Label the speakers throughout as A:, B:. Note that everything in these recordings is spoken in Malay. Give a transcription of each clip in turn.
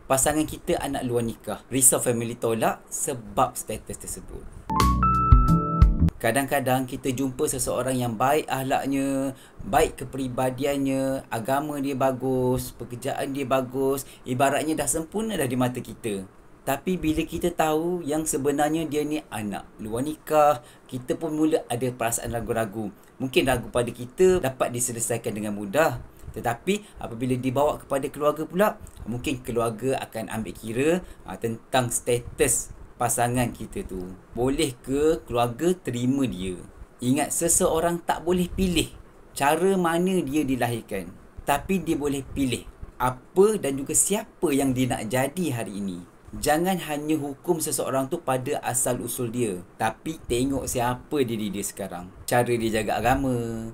A: pasangan kita anak luar nikah. Risau family tolak sebab status tersebut. Kadang-kadang kita jumpa seseorang yang baik akhlaknya, baik kepribadiannya, agama dia bagus, pekerjaan dia bagus, ibaratnya dah sempurna dah di mata kita. Tapi bila kita tahu yang sebenarnya dia ni anak luar nikah, kita pun mula ada perasaan ragu-ragu. Mungkin ragu pada kita dapat diselesaikan dengan mudah. Tetapi apabila dibawa kepada keluarga pula, mungkin keluarga akan ambil kira tentang status pasangan kita tu. Boleh ke keluarga terima dia? Ingat, seseorang tak boleh pilih cara mana dia dilahirkan. Tapi dia boleh pilih apa dan juga siapa yang dia nak jadi hari ini. Jangan hanya hukum seseorang tu pada asal usul dia, tapi tengok siapa diri dia sekarang. Cara dia jaga agama,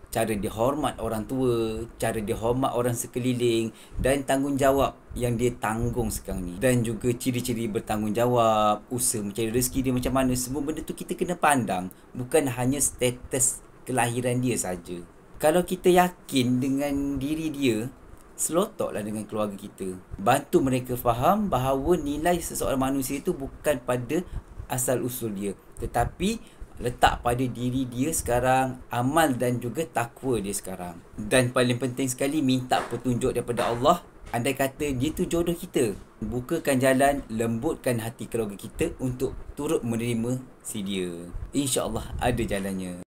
A: cara dia hormat orang tua, cara dia hormat orang sekeliling dan tanggungjawab yang dia tanggung sekarang ni. Dan juga ciri-ciri bertanggungjawab, usaha mencari rezeki dia macam mana. Semua benda tu kita kena pandang, bukan hanya status kelahiran dia saja. Kalau kita yakin dengan diri dia, selotoklah dengan keluarga kita. Bantu mereka faham bahawa nilai seseorang manusia itu bukan pada asal usul dia, tetapi letak pada diri dia sekarang, amal dan juga takwa dia sekarang. Dan paling penting sekali, minta petunjuk daripada Allah. Andai kata dia tu jodoh kita, bukakan jalan, lembutkan hati keluarga kita untuk turut menerima si dia. InsyaAllah ada jalannya.